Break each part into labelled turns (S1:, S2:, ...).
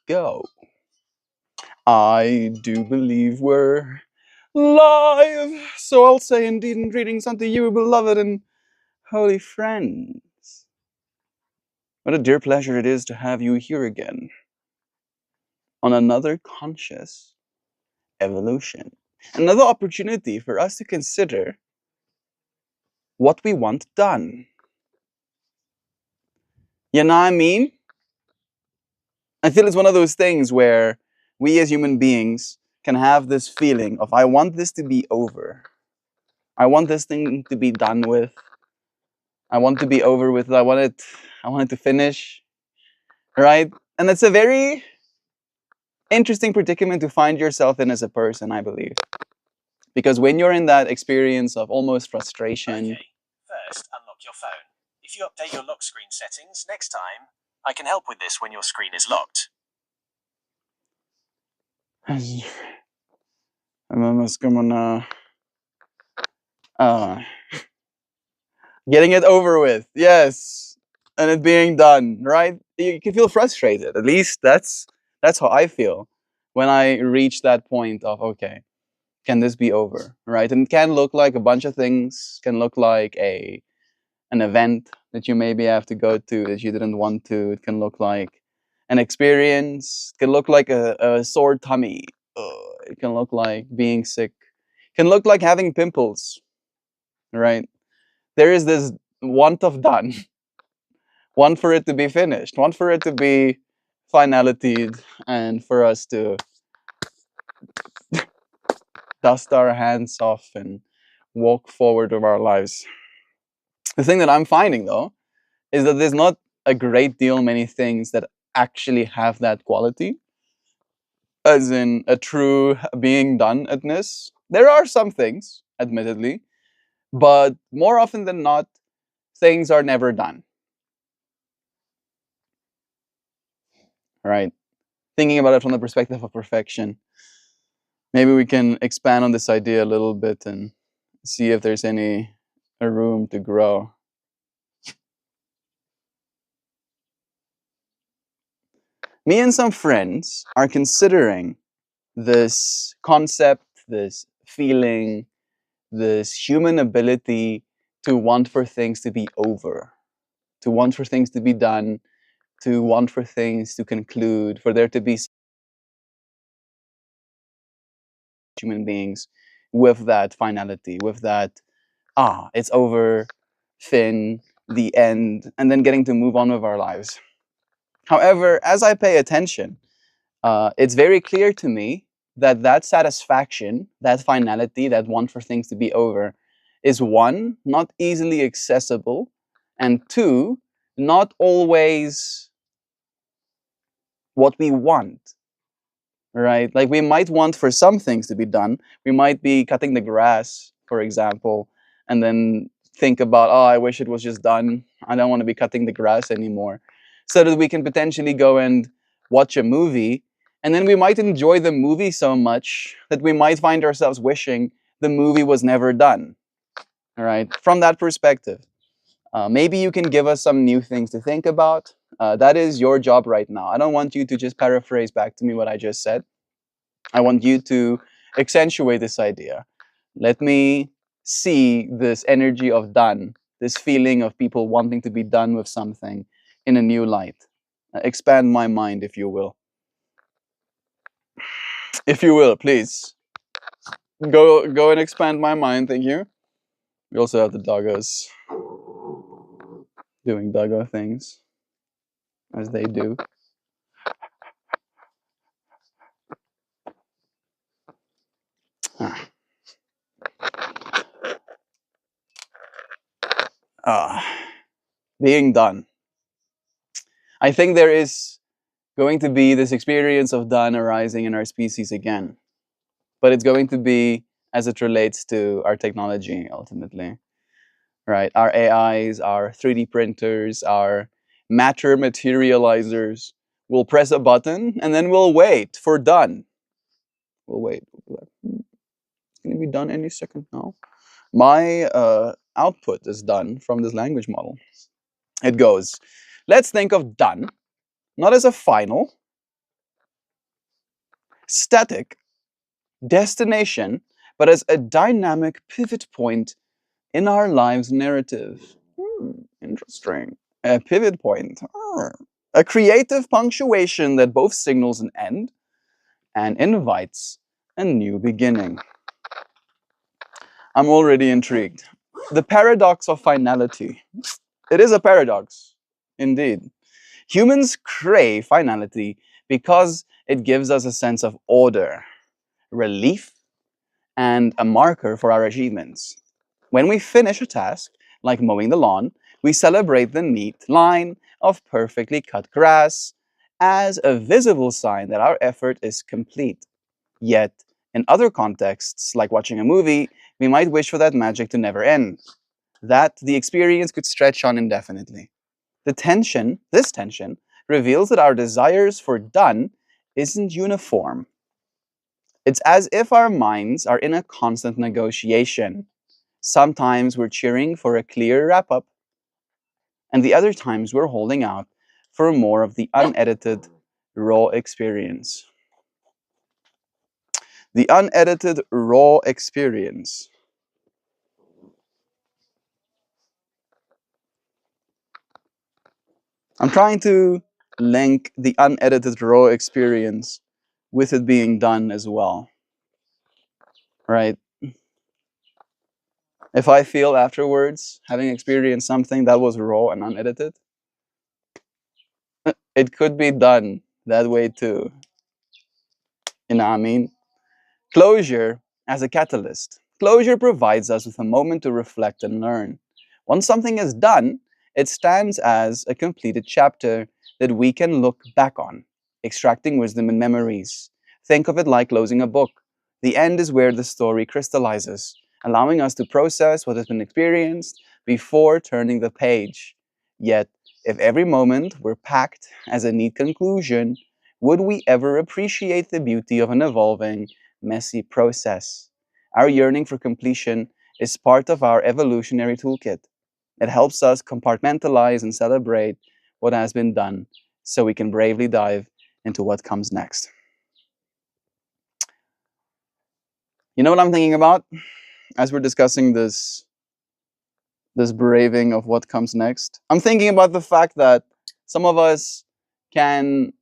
S1: go. I do believe we're live, so I'll say indeed and greetings unto you, beloved and holy friends. What a dear pleasure it is to have you here again on another conscious evolution. Another opportunity for us to consider what we want done. You know what I mean? I feel it's one of those things where we as human beings can have this feeling of, I want this to be over. I want this thing to be done with. I want to be over with it. I want it to finish. Right? And it's a very interesting predicament to find yourself in as a person, I believe. Because when you're in that experience of almost frustration.
S2: Okay, first unlock your phone. If you update your lock screen settings next time, I can help with this when your screen is locked.
S1: Getting it over with, yes, and it being done, right? You can feel frustrated. At least that's how I feel when I reach that point of, okay, can this be over, right? And it can look like a bunch of things. Can look like an event that you maybe have to go to that you didn't want to. It can look like an experience. It can look like a sore tummy. It can look like being sick. It can look like having pimples, right? There is this want of done, want for it to be finished, want for it to be finalityed, and for us to dust our hands off and walk forward with our lives. The thing that I'm finding though is that there's not a great deal many things that actually have that quality, as in a true being done-ness. There are some things, admittedly, but more often than not, things are never done. Right? Thinking about it from the perspective of perfection, maybe we can expand on this idea a little bit and see if there's any room to grow. Me and some friends are considering this concept, this feeling, this human ability to want for things to be over, to want for things to be done, to want for things to conclude, for there to be human beings with that finality, with that, it's over, fin, the end, and then getting to move on with our lives. However, as I pay attention, it's very clear to me that that satisfaction, that finality, that want for things to be over, is one, not easily accessible, and two, not always what we want, right? Like we might want for some things to be done. We might be cutting the grass, for example, and then think about, oh, I wish it was just done. I don't want to be cutting the grass anymore. So that we can potentially go and watch a movie, and then we might enjoy the movie so much that we might find ourselves wishing the movie was never done. All right, from that perspective, maybe you can give us some new things to think about. That is your job right now. I don't want you to just paraphrase back to me what I just said. I want you to accentuate this idea. Let me see this energy of done, this feeling of people wanting to be done with something in a new light. Expand my mind, if you will. If you will, please. Go and expand my mind, thank you. We also have the doggos doing doggo things, as they do. Being done. I think there is going to be this experience of done arising in our species again. But it's going to be as it relates to our technology, ultimately. Right? Our AIs, our 3D printers, our matter materializers. We'll press a button and then we'll wait for done. We'll wait. We'll be like, it's going to be done any second now. My output is done from this language model. It goes, let's think of done, not as a final, static destination, but as a dynamic pivot point in our lives narrative. Interesting. A pivot point. A creative punctuation that both signals an end and invites a new beginning. I'm already intrigued. The paradox of finality. It is a paradox, indeed. Humans crave finality because it gives us a sense of order, relief, and a marker for our achievements. When we finish a task, like mowing the lawn, we celebrate the neat line of perfectly cut grass as a visible sign that our effort is complete. Yet, in other contexts, like watching a movie, we might wish for that magic to never end, that the experience could stretch on indefinitely. This tension, reveals that our desires for done isn't uniform. It's as if our minds are in a constant negotiation. Sometimes we're cheering for a clear wrap up, and the other times we're holding out for more of the unedited, raw experience. The unedited, raw experience. I'm trying to link the unedited, raw experience with it being done as well, right? If I feel afterwards, having experienced something that was raw and unedited, it could be done that way too. You know what I mean? Closure as a catalyst. Closure provides us with a moment to reflect and learn. Once something is done, it stands as a completed chapter that we can look back on, extracting wisdom and memories. Think of it like closing a book. The end is where the story crystallizes, allowing us to process what has been experienced before turning the page. Yet, if every moment were packed as a neat conclusion, would we ever appreciate the beauty of an evolving, messy process? Our yearning for completion is part of our evolutionary toolkit. It helps us compartmentalize and celebrate what has been done so we can bravely dive into what comes next. You know what I'm thinking about as we're discussing this braving of what comes next? I'm thinking about the fact that some of us can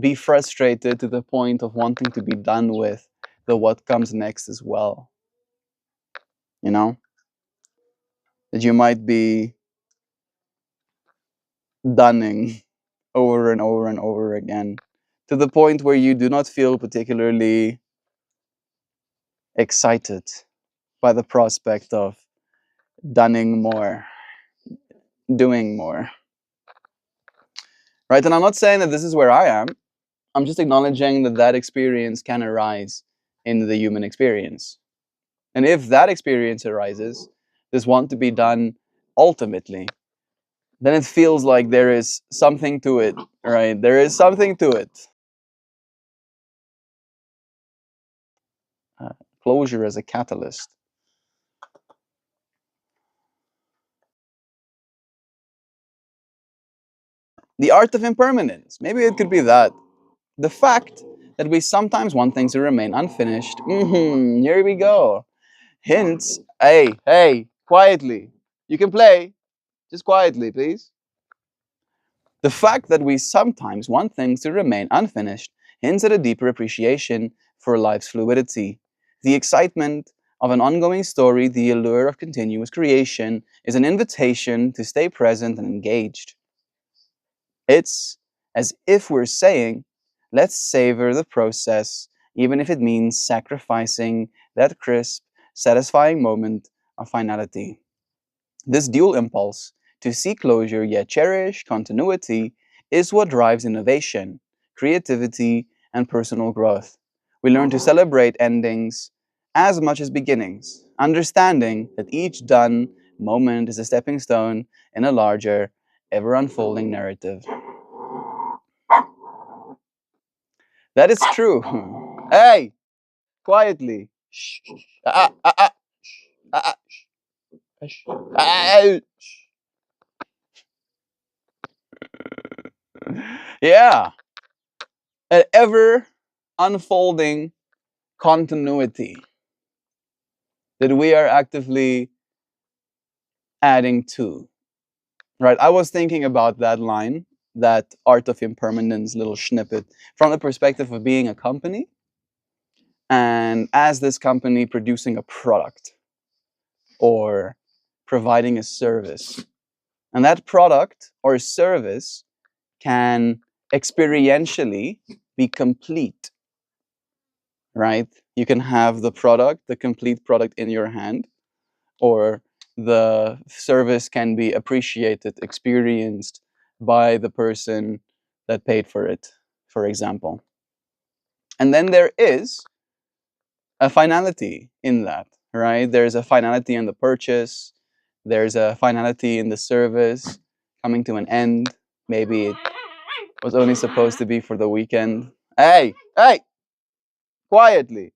S1: be frustrated to the point of wanting to be done with the what comes next as well. You know? That you might be dunning over and over and over again to the point where you do not feel particularly excited by the prospect of dunning more, doing more. Right? And I'm not saying that this is where I am. I'm just acknowledging that that experience can arise in the human experience. And if that experience arises, this want to be done ultimately, then it feels like there is something to it, right? There is something to it. Uh, Closure as a catalyst. The art of impermanence. Maybe it could be that. The fact that we sometimes want things to remain unfinished. Here we go. Hints. Hey, quietly. You can play. Just quietly, please. The fact that we sometimes want things to remain unfinished hints at a deeper appreciation for life's fluidity. The excitement of an ongoing story, the allure of continuous creation, is an invitation to stay present and engaged. It's as if we're saying, let's savor the process, even if it means sacrificing that crisp, satisfying moment of finality. This dual impulse to seek closure yet cherish continuity is what drives innovation, creativity, and personal growth. We learn to celebrate endings as much as beginnings, understanding that each done moment is a stepping stone in a larger, ever unfolding narrative. That is true. Hey, quietly. Shh. Ah, ah, ah, ah, ah, shh. Ah, yeah. An ever unfolding continuity that we are actively adding to. Right? I was thinking about that line, that art of impermanence little snippet, from the perspective of being a company, and as this company producing a product or providing a service. And that product or service can experientially be complete, right? You can have the product, the complete product in your hand, or the service can be appreciated, experienced by the person that paid for it, for example. And then there is a finality in that, right? There's a finality in the purchase, there's a finality in the service coming to an end. Maybe it was only supposed to be for the weekend. Hey, hey, quietly.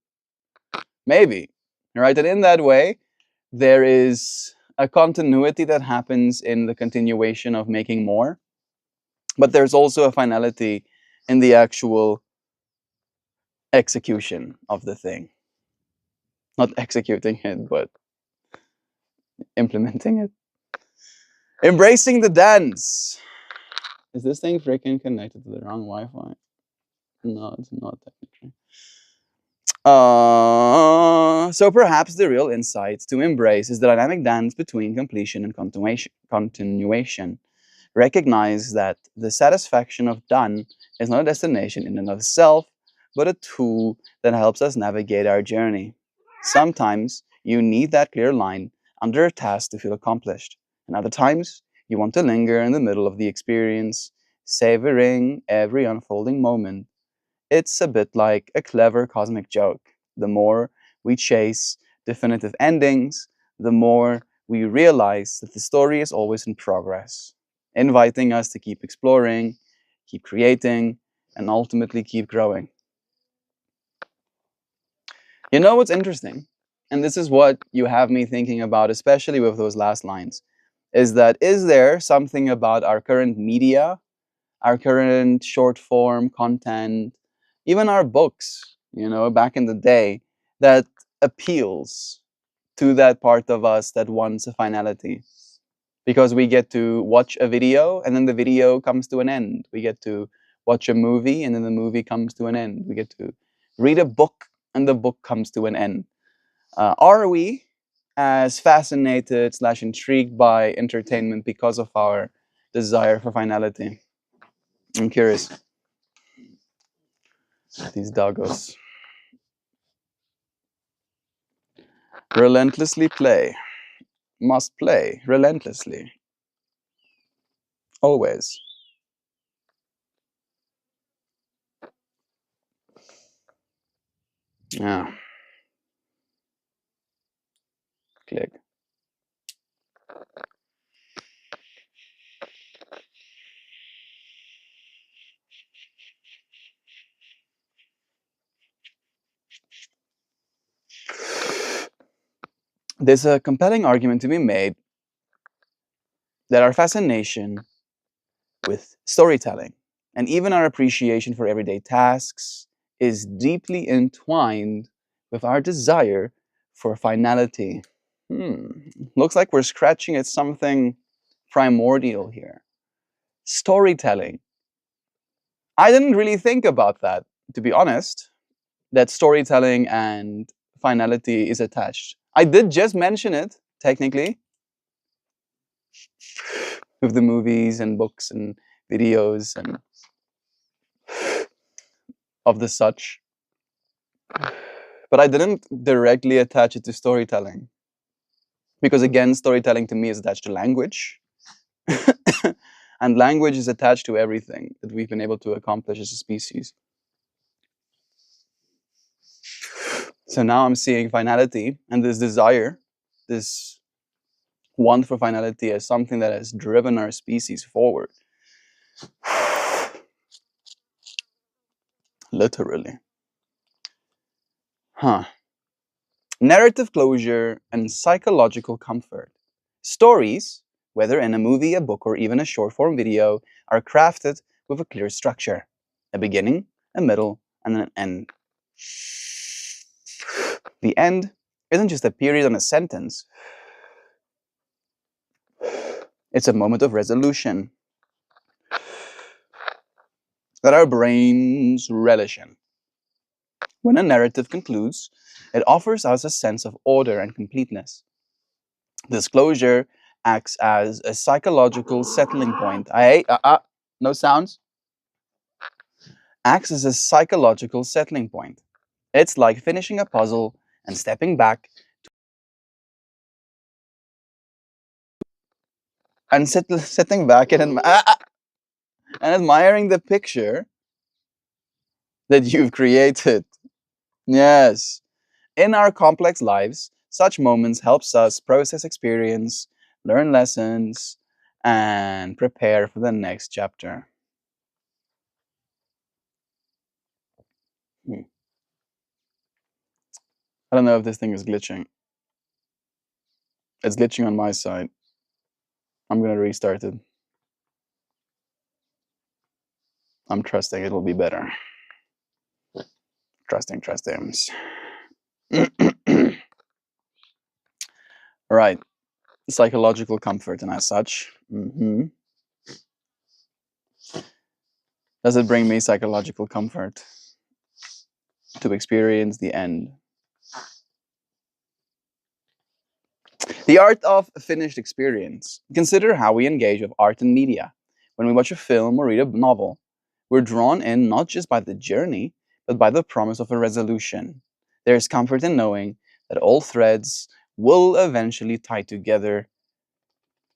S1: Maybe, right? And in that way, there is a continuity that happens in the continuation of making more, but there's also a finality in the actual execution of the thing. Not executing it, but implementing it. Embracing the dance. Is this thing freaking connected to the wrong Wi-Fi? No, it's not technically. So perhaps the real insight to embrace is the dynamic dance between completion and continuation. Recognize that the satisfaction of done is not a destination in and of itself, but a tool that helps us navigate our journey. Sometimes you need that clear line under a task to feel accomplished, and other times you want to linger in the middle of the experience, savoring every unfolding moment. It's a bit like a clever cosmic joke. The more we chase definitive endings, the more we realize that the story is always in progress, inviting us to keep exploring, keep creating, and ultimately keep growing. You know what's interesting? And this is what you have me thinking about, especially with those last lines, is that is there something about our current media, our current short form content, even our books, back in the day, that appeals to that part of us that wants a finality? Because we get to watch a video and then the video comes to an end. We get to watch a movie and then the movie comes to an end. We get to read a book and the book comes to an end. Are we as fascinated / intrigued by entertainment because of our desire for finality? I'm curious. These doggos. Relentlessly play. Must play relentlessly. Always. Yeah. Click. There's a compelling argument to be made that our fascination with storytelling and even our appreciation for everyday tasks is deeply entwined with our desire for finality. Looks like we're scratching at something primordial here. Storytelling. I didn't really think about that, to be honest, that storytelling and finality is attached. I did just mention it, technically, with the movies and books and videos and of the such. But I didn't directly attach it to storytelling. Because again, storytelling to me is attached to language. And language is attached to everything that we've been able to accomplish as a species. So now I'm seeing finality and this desire, this want for finality as something that has driven our species forward. Literally. Narrative closure and psychological comfort. Stories, whether in a movie, a book, or even a short form video, are crafted with a clear structure: a beginning, a middle, and then an end. The end isn't just a period on a sentence. It's a moment of resolution that our brains relish in. When a narrative concludes, it offers us a sense of order and completeness. This closure acts as a psychological settling point. No sounds. Acts as a psychological settling point. It's like finishing a puzzle and stepping back and sitting back and admiring the picture that you've created. Yes. In our complex lives, such moments helps us process experience, learn lessons, and prepare for the next chapter. Hmm. I don't know if this thing is glitching. It's glitching on my side. I'm gonna restart it. I'm trusting it will be better. Trusting. Right. Psychological comfort and as such. Does it bring me psychological comfort to experience the end? The art of finished experience. Consider how we engage with art and media. When we watch a film or read a novel, we're drawn in not just by the journey, but by the promise of a resolution. There is comfort in knowing that all threads will eventually tie together,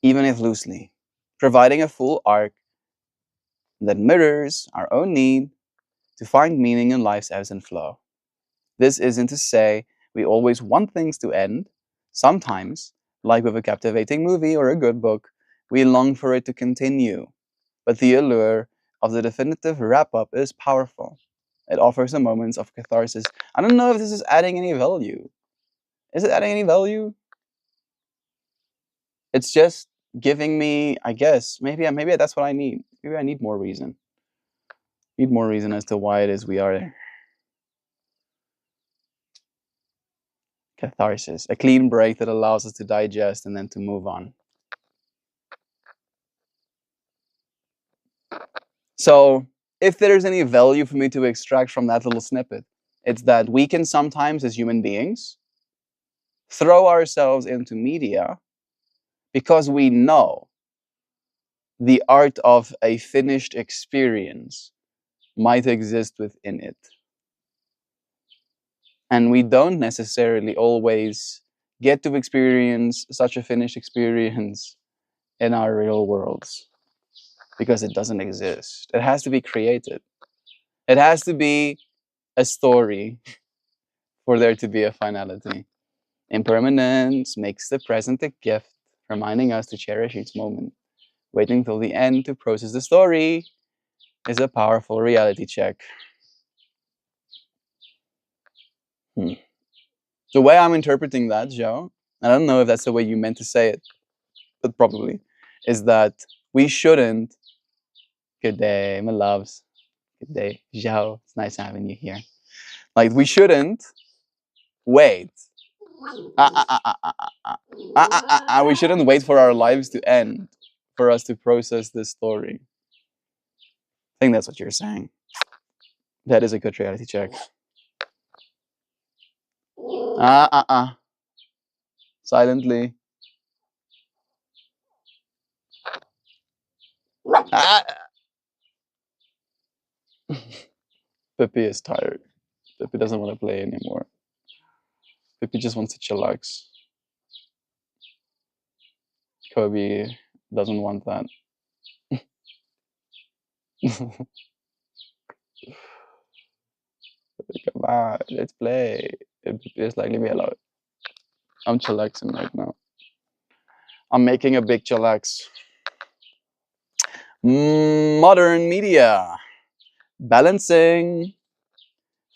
S1: even if loosely, providing a full arc that mirrors our own need to find meaning in life's ebbs and flow. This isn't to say we always want things to end. Sometimes, like with a captivating movie or a good book, we long for it to continue. But the allure of the definitive wrap up is powerful. It offers a moment of catharsis. I don't know if this is adding any value. Is it adding any value? It's just giving me, I guess, maybe that's what I need. Maybe I need more reason. Need more reason as to why it is we are there. Catharsis, a clean break that allows us to digest and then to move on. So, if there's any value for me to extract from that little snippet, it's that we can sometimes, as human beings, throw ourselves into media because we know the art of a finished experience might exist within it. And we don't necessarily always get to experience such a finished experience in our real worlds because it doesn't exist. It has to be created. It has to be a story for there to be a finality. Impermanence makes the present a gift, reminding us to cherish each moment. Waiting till the end to process the story is a powerful reality check. The way I'm interpreting that, Joe, I don't know if that's the way you meant to say it, but probably, is that we shouldn't. Good day, my loves. Good day, Joe. It's nice having you here. Like, we shouldn't wait. We shouldn't wait for our lives to end for us to process this story. I think that's what you're saying. That is a good reality check. Silently. Pippi is tired. Pippi doesn't want to play anymore. Pippi just wants to chillax. Kobe doesn't want that. Come on, let's play. Pippi is like, leave me alone. I'm chillaxing right now. I'm making a big chillax. Modern media. Balancing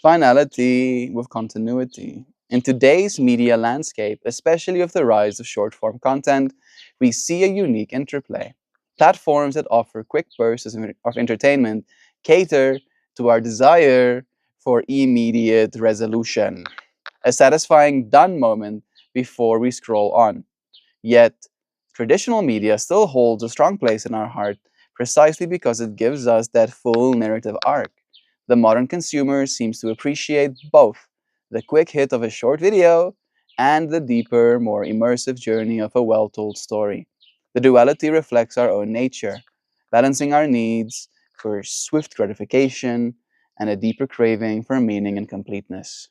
S1: finality with continuity. In today's media landscape, especially with the rise of short form content, we see a unique interplay. Platforms that offer quick bursts of entertainment cater to our desire for immediate resolution, a satisfying done moment before we scroll on. Yet, traditional media still holds a strong place in our heart precisely because it gives us that full narrative arc. The modern consumer seems to appreciate both the quick hit of a short video and the deeper, more immersive journey of a well told story. The duality reflects our own nature, balancing our needs for swift gratification and a deeper craving for meaning and completeness.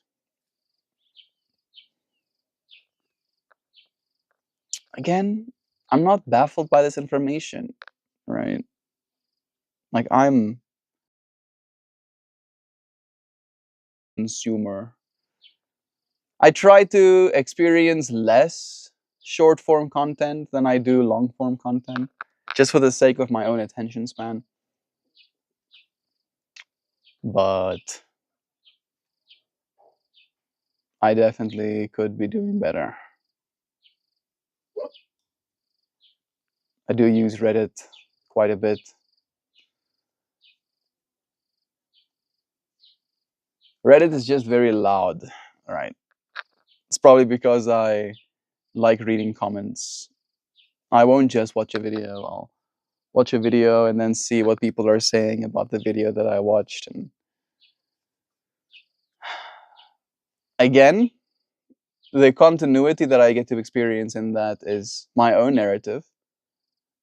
S1: Again, I'm not baffled by this information, right? Like, I'm a consumer. I try to experience less short form content than I do long form content, just for the sake of my own attention span. But I definitely could be doing better. I do use Reddit quite a bit. Reddit is just very loud, right? It's probably because I like reading comments. I won't just watch a video. I'll watch a video and then see what people are saying about the video that I watched. And again, the continuity that I get to experience in that is my own narrative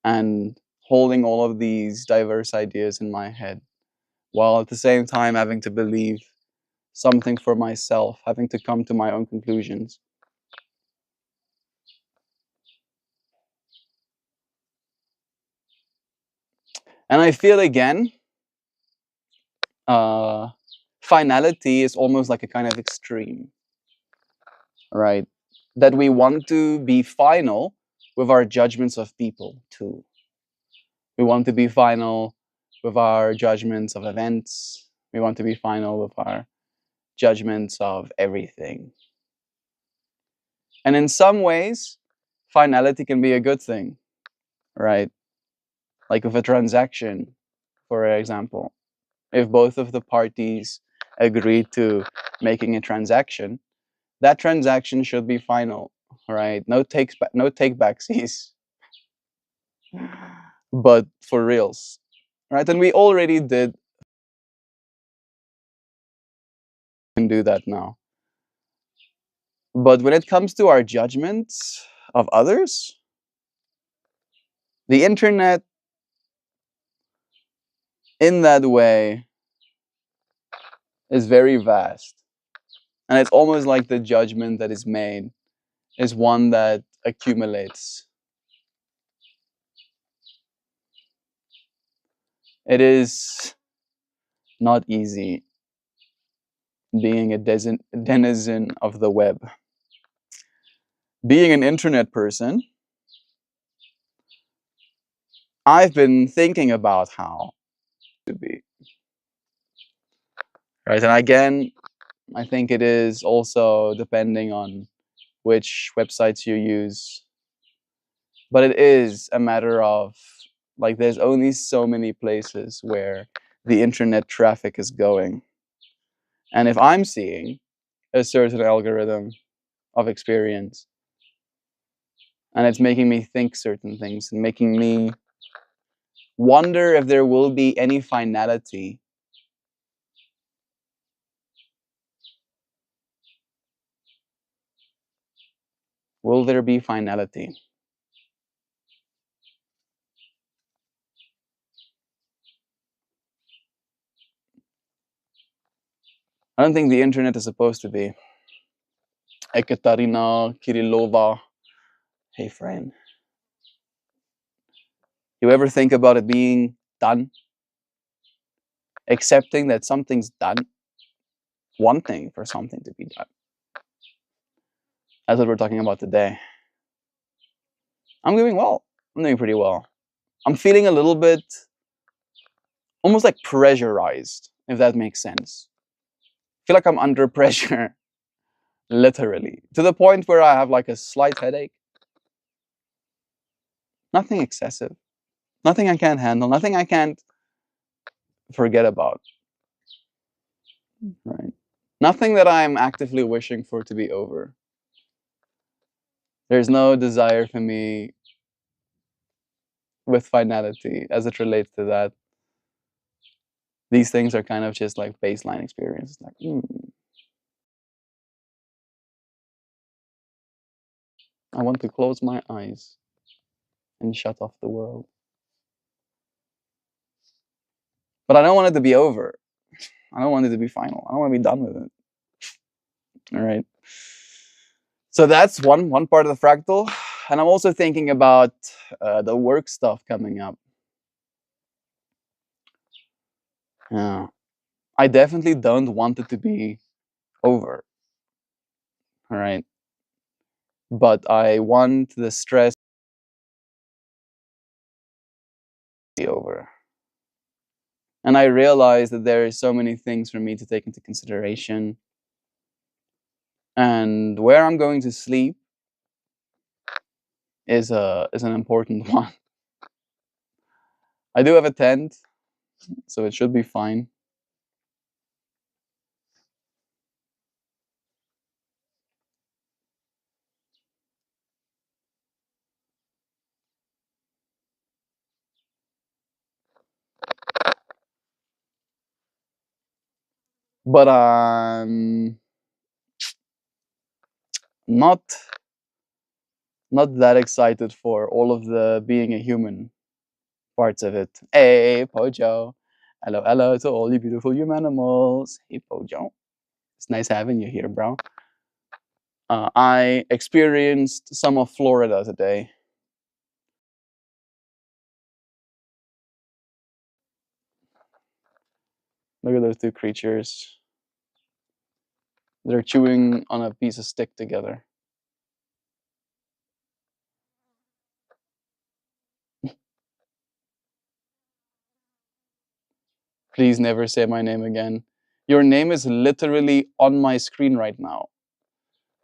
S1: and holding all of these diverse ideas in my head, while at the same time having to believe something for myself, having to come to my own conclusions. And I feel again, uh, finality is almost like a kind of extreme, right? That we want to be final with our judgments of people too. We want to be final with our judgments of events. We want to be final with our judgments of everything. And in some ways, finality can be a good thing, right? Like with a transaction, for example. If both of the parties agree to making a transaction, that transaction should be final, right? No take backsies, but for reals, right? And we already did and do that now. But when it comes to our judgments of others, the internet in that way is very vast. And it's almost like the judgment that is made is one that accumulates. It is not easy being a denizen of the web. Being an internet person, I've been thinking about how to be. Right. And again, I think it is also depending on which websites you use. But it is a matter of, like, there's only so many places where the internet traffic is going. And if I'm seeing a certain algorithm of experience and it's making me think certain things and making me wonder if there will be any finality, will there be finality? I don't think the internet is supposed to be. Ekaterina Kirillova, hey friend, you ever think about it being done? Accepting that something's done, wanting for something to be done. That's what we're talking about today. I'm doing well. I'm doing pretty well. I'm feeling a little bit almost like pressurized, if that makes sense. I feel like I'm under pressure, literally, to the point where I have like a slight headache. Nothing excessive, nothing I can't handle, nothing I can't forget about. right? Nothing that I'm actively wishing for to be over. There's no desire for me with finality as it relates to that. These things are kind of just like baseline experiences. Like, I want to close my eyes and shut off the world. But I don't want it to be over. I don't want it to be final. I don't want to be done with it. All right. So that's one part of the fractal, and I'm also thinking about the work stuff coming up. Yeah, I definitely don't want it to be over. All right, but I want the stress to be over. And I realize that there is so many things for me to take into consideration, and where I'm going to sleep is an important one. I do have a tent, so it should be fine. But I'm not not that excited for all of the being a human parts of it. Hey, Pojo. Hello, hello to all you beautiful human animals. Hey, Pojo. It's nice having you here, bro. I experienced some of Florida today. Look at those two creatures. They're chewing on a piece of stick together. Please never say my name again. Your name is literally on my screen right now.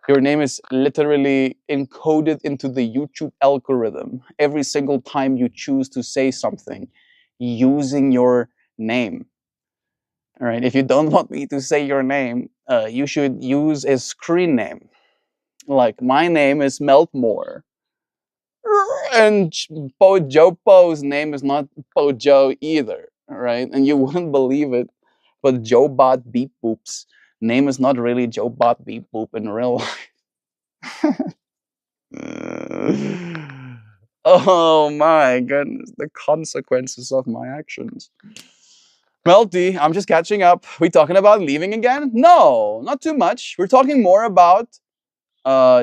S1: Your name is literally encoded into the YouTube algorithm every single time you choose to say something using your name. All right. If you don't want me to say your name, you should use a screen name. Like my name is MeltMore, and Joe Po's name is not Joe either. All right, and you wouldn't believe it, but Joe Bot Beep Boop's name is not really Joe Bot Beep Boop in real life. Oh my goodness, the consequences of my actions. Melty, I'm just catching up. We talking about leaving again? No, not too much. We're talking more about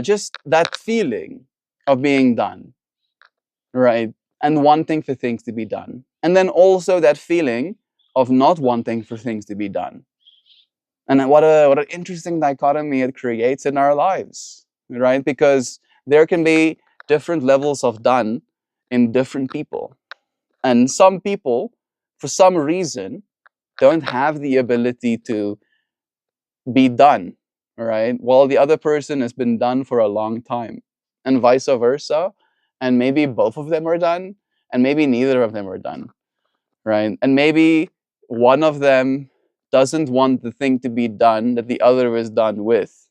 S1: just that feeling of being done, right? And wanting for things to be done. And then also that feeling of not wanting for things to be done. And what an interesting dichotomy it creates in our lives, right? Because there can be different levels of done in different people. And some people, for some reason, don't have the ability to be done, right? While the other person has been done for a long time, and vice versa. And maybe both of them are done, and maybe neither of them are done, right? And maybe one of them doesn't want the thing to be done that the other is done with.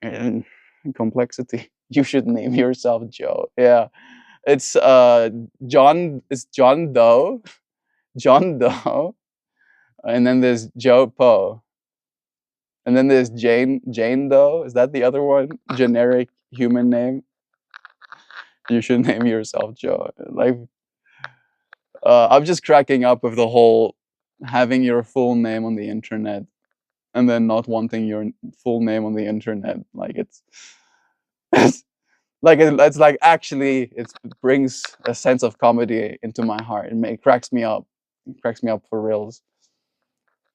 S1: And complexity. You should name yourself Joe. Yeah, it's John. It's John Doe. John Doe, and then there's Joe Poe. And then there's Jane. Jane Doe. Is that the other one? Generic human name. You should name yourself Joe. Like, I'm just cracking up with the whole having your full name on the internet and then not wanting your full name on the internet. Like it's it's like actually it brings a sense of comedy into my heart. It cracks me up. It cracks me up for reals.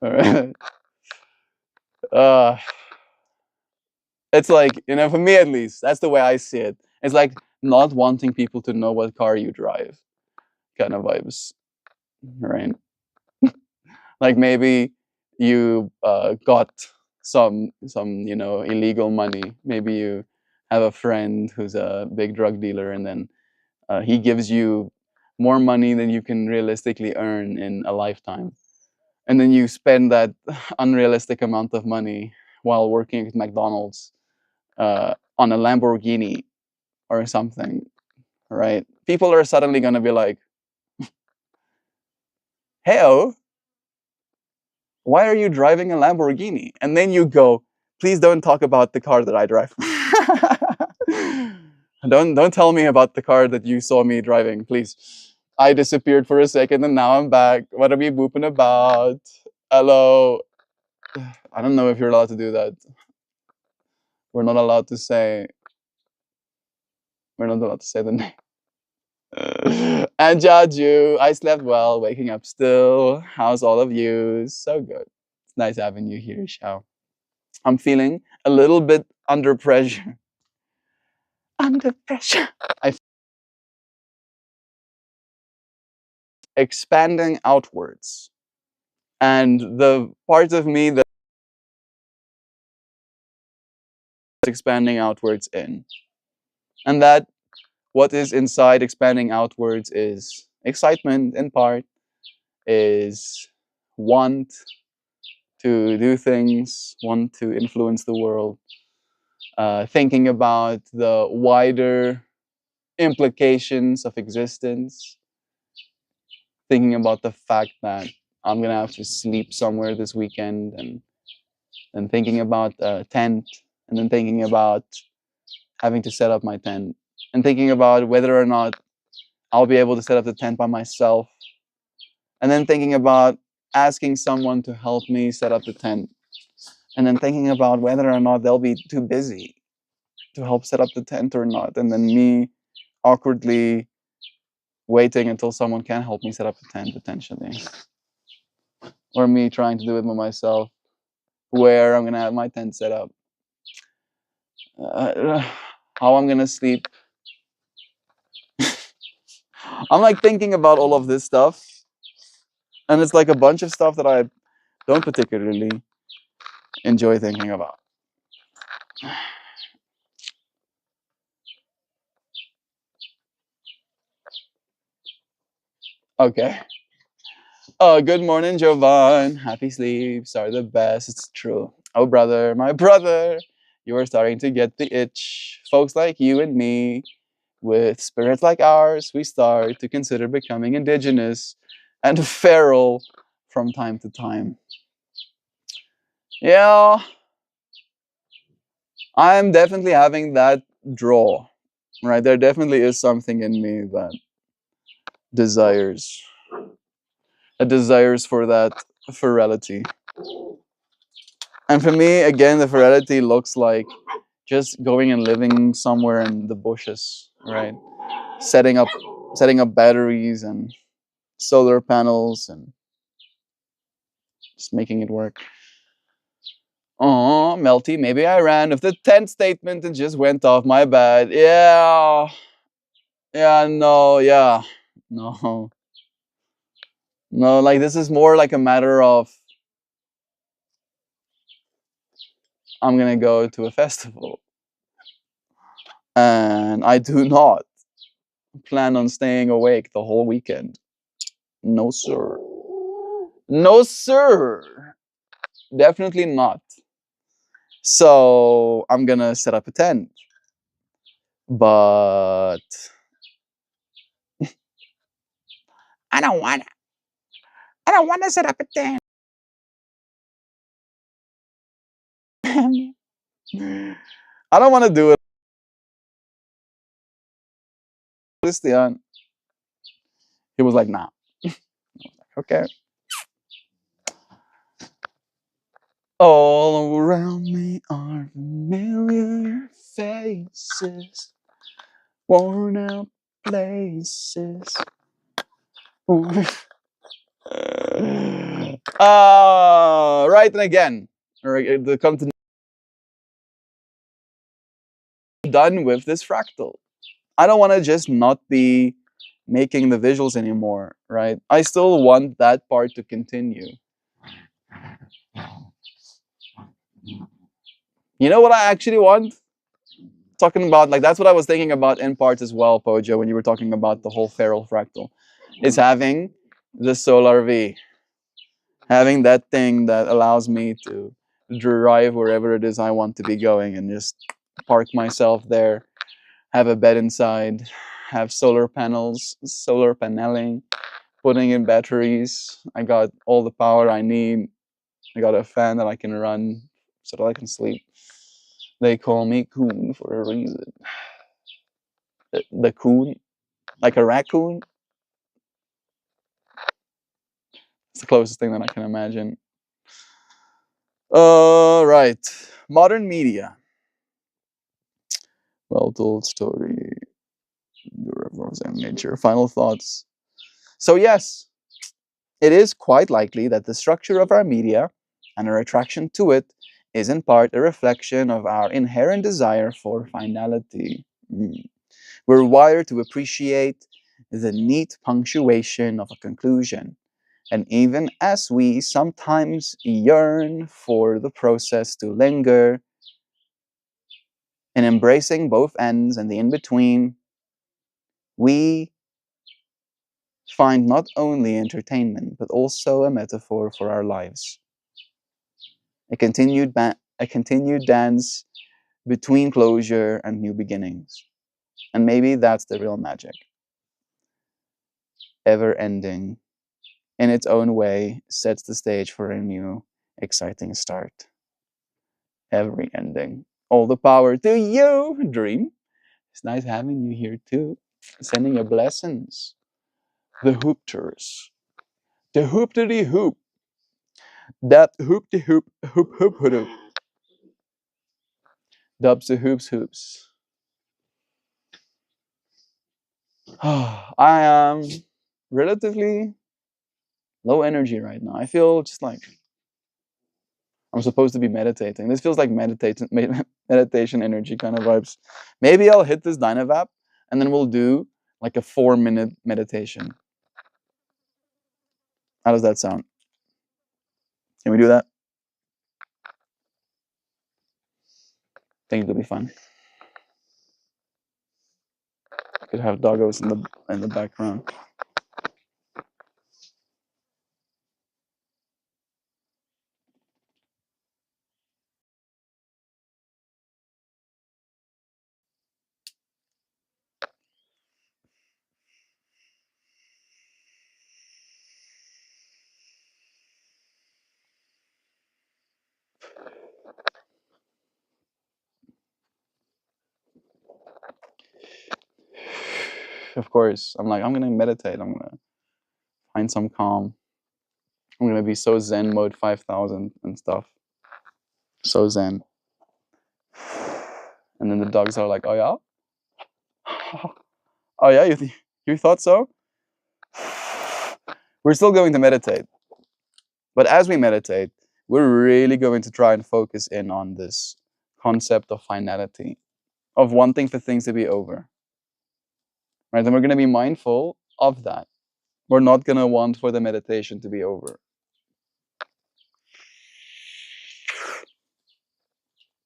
S1: uh, it's like, for me at least, that's the way I see it. It's like not wanting people to know what car you drive, kind of vibes, right? Like maybe you got some illegal money. Maybe you have a friend who's a big drug dealer, and then he gives you more money than you can realistically earn in a lifetime. and then you spend that unrealistic amount of money while working at McDonald's on a Lamborghini or something, right? People are suddenly going to be like, hey, why are you driving a Lamborghini? And then you go, please don't talk about the car that I drive. don't tell me about the car that you saw me driving, please. I disappeared for a second and now I'm back. What are we booping about? Hello. I don't know if you're allowed to do that. We're not allowed to say. We're not allowed to say the name. And Jaju, I slept well, waking up still. How's all of you? So good. It's nice having you here, Xiao. I'm feeling a little bit under pressure. Under pressure. I expanding outwards. And the part of me that's expanding outwards in. And that what is inside expanding outwards is excitement in part, is want to do things, want to influence the world, thinking about the wider implications of existence, thinking about the fact that I'm gonna have to sleep somewhere this weekend, and thinking about a tent, and then thinking about having to set up my tent, and thinking about whether or not I'll be able to set up the tent by myself, and then thinking about asking someone to help me set up the tent, and then thinking about whether or not they'll be too busy to help set up the tent or not, and then me awkwardly waiting until someone can help me set up the tent potentially, or me trying to do it by myself, where I'm gonna have my tent set up, how I'm gonna sleep. I'm like thinking about all of this stuff, and it's like a bunch of stuff that I don't particularly enjoy thinking about. Okay. Oh, good morning, Jovan. Happy sleeps are the best. It's true. Oh, brother, my brother, you are starting to get the itch. Folks like you and me, with spirits like ours, we start to consider becoming indigenous and feral from time to time. Yeah, I'm definitely having that draw, right? There definitely is something in me that desires, for that ferality. And for me, again, the ferality looks like just going and living somewhere in the bushes, right? Setting up batteries and solar panels and just making it work. Oh, Melty, maybe I ran with the 10th statement and just went off. My bad. Yeah. Yeah, no, yeah. No. No, like this is more like a matter of I'm gonna go to a festival. And I do not plan on staying awake the whole weekend. No, sir. No, sir. Definitely not. So I'm gonna set up a tent. But I don't wanna. I don't wanna set up a tent. I don't wanna do it. Christian. He was like, nah. Okay. All around me are familiar faces, worn out places. Right, and again, come to done with this fractal. I don't want to just not be making the visuals anymore, right? I still want that part to continue. You know what I actually want? Talking about, like, that's what I was thinking about in parts as well, Pojo, when you were talking about the whole feral fractal. Is having the solar V. Having that thing that allows me to drive wherever it is I want to be going and just park myself there, have a bed inside, have solar panels, solar paneling, putting in batteries. I got all the power I need. I got a fan that I can run so that I can sleep. They call me Coon for a reason. The Coon, like a raccoon. It's the closest thing that I can imagine. Right. Modern media. Well told story. Nature. Final thoughts. So, yes, it is quite likely that the structure of our media and our attraction to it is in part a reflection of our inherent desire for finality. We're wired to appreciate the neat punctuation of a conclusion. And even as we sometimes yearn for the process to linger, in embracing both ends and the in between, we find not only entertainment but also a metaphor for our lives. A continued dance between closure and new beginnings. And maybe that's the real magic. Ever ending, in its own way, sets the stage for a new, exciting start. Every ending. All the power to you, Dream. It's nice having you here too. Sending your blessings. The Hoopters. The Hooptity Hoop. That hoop de hoop, hoop hoop hoop. Dubs the hoops hoops. I am relatively low energy right now. I feel just like I'm supposed to be meditating. This feels like meditation energy kind of vibes. Maybe I'll hit this Dynavap and then we'll do like a 4-minute meditation. How does that sound? Can we do that? Think it'll be fun. I could have doggos in the background. Of course, I'm like, I'm gonna meditate. I'm gonna find some calm. I'm gonna be so Zen mode 5000 and stuff. So Zen. And then the dogs are like, oh yeah? Oh yeah, you thought so? We're still going to meditate. But as we meditate, we're really going to try and focus in on this concept of finality, of wanting for things to be over. Right? And we're going to be mindful of that. We're not going to want for the meditation to be over.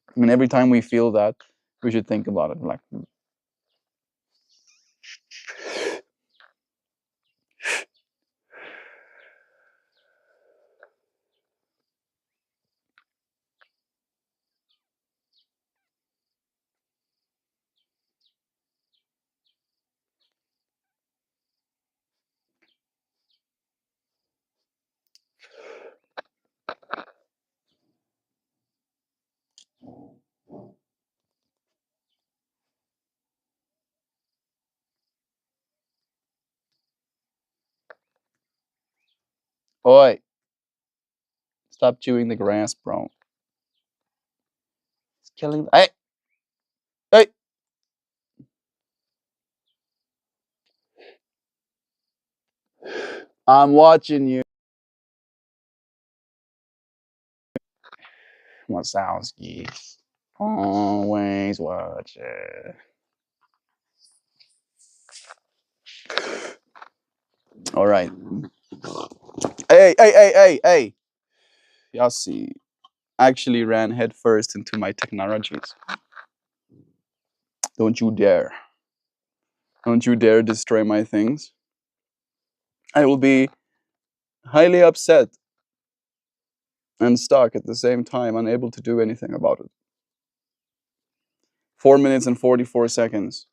S1: I mean, every time we feel that, we should think about it. Like, oi, stop chewing the grass, bro. It's killing. Hey, hey. I'm watching you. Wazowski. Always watching. All right. Hey. Yassi actually ran headfirst into my technologies. Don't you dare. Don't you dare destroy my things. I will be highly upset and stuck at the same time, unable to do anything about it. 4 minutes and 44 seconds.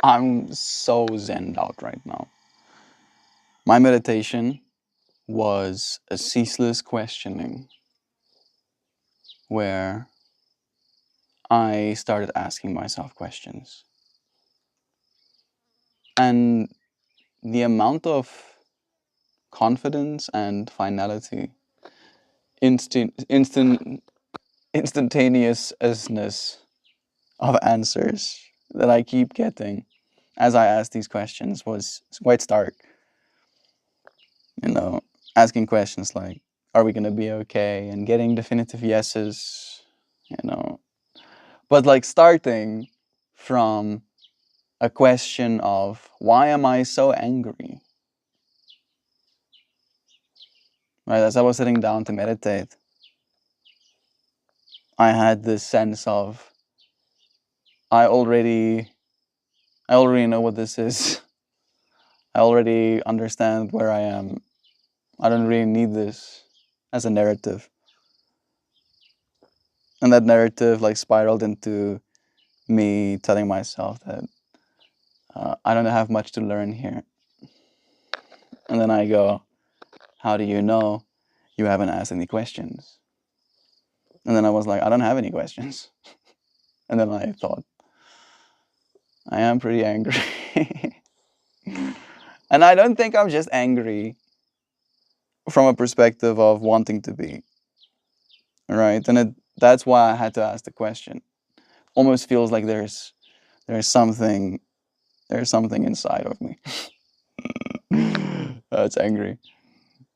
S1: I'm so zened out right now. My meditation was a ceaseless questioning where I started asking myself questions. And the amount of confidence and finality, instantaneousness of answers that I keep getting as I ask these questions was quite stark. You know, asking questions like, are we going to be okay? And getting definitive yeses, you know. But like starting from a question of, why am I so angry? Right, as I was sitting down to meditate, I had this sense of, I already know what this is. I already understand where I am. I don't really need this as a narrative. And that narrative like spiraled into me telling myself that I don't have much to learn here. And then I go, how do you know you haven't asked any questions? And then I was like, I don't have any questions. And then I thought, I am pretty angry. And I don't think I'm just angry from a perspective of wanting to be, right? And that's why I had to ask the question. Almost feels like there's something inside of me that's angry.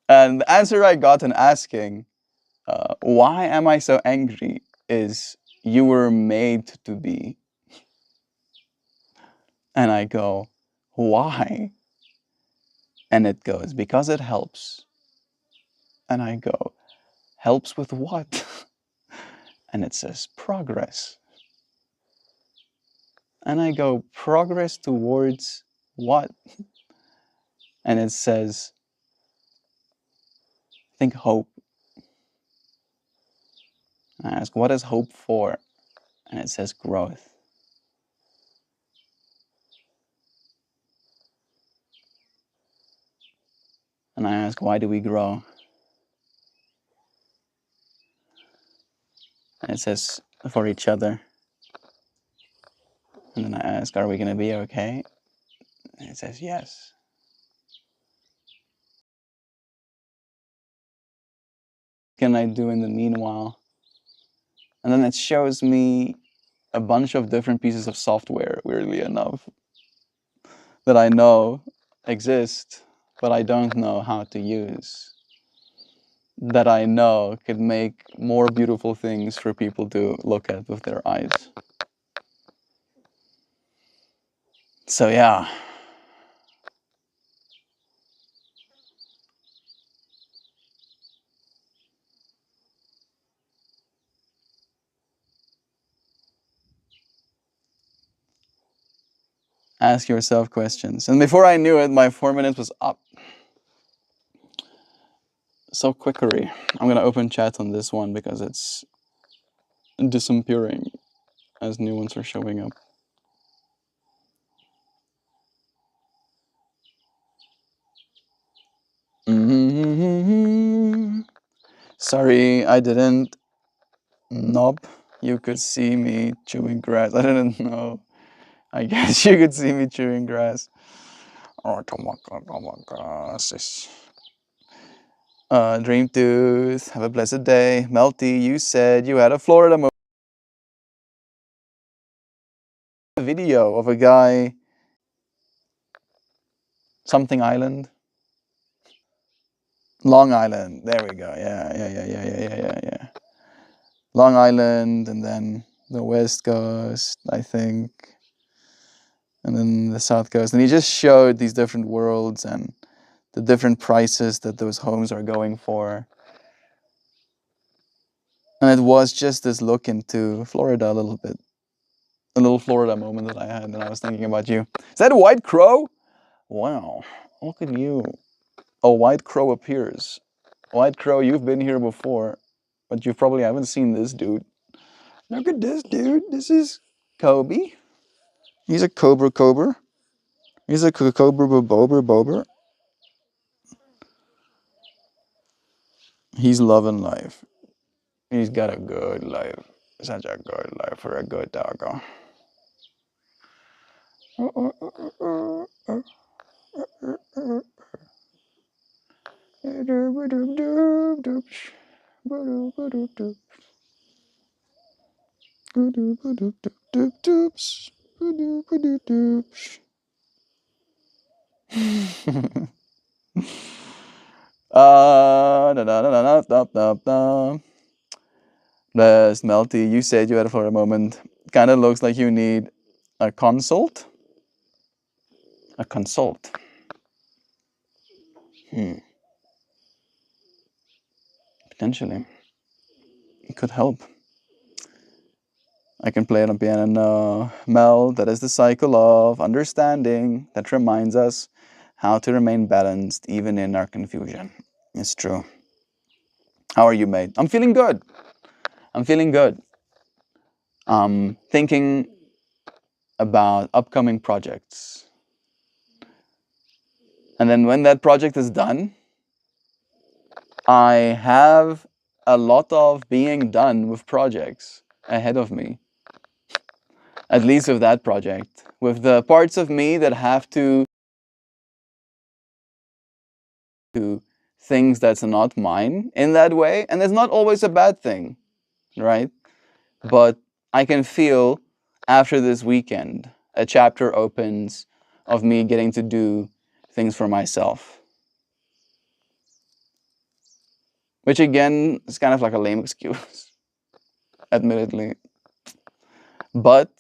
S1: And the answer I got in asking, why am I so angry, is you were made to be. And I go, why? And it goes, because it helps. And I go, helps with what? And it says, progress. And I go, progress towards what? And it says, think hope. I ask, what is hope for? And it says growth. And I ask, why do we grow? And it says, for each other. And then I ask, are we going to be okay? And it says, yes. What can I do in the meanwhile? And then it shows me a bunch of different pieces of software, weirdly enough, that I know exist, but I don't know how to use. That I know could make more beautiful things for people to look at with their eyes. So yeah. Ask yourself questions. And before I knew it, my 4 minutes was up. So quickery. I'm gonna open chat on this one because it's disappearing as new ones are showing up. Sorry, I didn't. Nope. You could see me chewing grass. I didn't know. I guess you could see me chewing grass. Oh, Dream Tooth, have a blessed day. Melty, you said you had a Florida video of a guy, something island. Long Island. There we go. Yeah. Long Island, and then the West Coast, I think, and then the South Coast. And he just showed these different worlds and the different prices that those homes are going for. And it was just this look into Florida a little bit. A little Florida moment that I had, and I was thinking about you. Is that a white crow? Wow, look at you. A white crow appears. White crow, you've been here before, but you probably haven't seen this dude. Look at this dude. This is Kobe. He's a cobra cobra. He's a cobra bober bober. He's loving life. He's got a good life. Such a good life for a good doggo. Da, da, da, da, da, da, da. Melty, you said you had it for a moment. Kind of looks like you need a consult. A consult. Potentially. It could help. I can play it on piano now. Mel, that is the cycle of understanding that reminds us how to remain balanced even in our confusion. It's true. How are you, mate? I'm feeling good. I'm feeling good. Thinking about upcoming projects. And then when that project is done, I have a lot of being done with projects ahead of me. At least with that project. With the parts of me that have to things that's not mine in that way. And it's not always a bad thing, right? But I can feel after this weekend, a chapter opens of me getting to do things for myself. Which again is kind of like a lame excuse, admittedly. But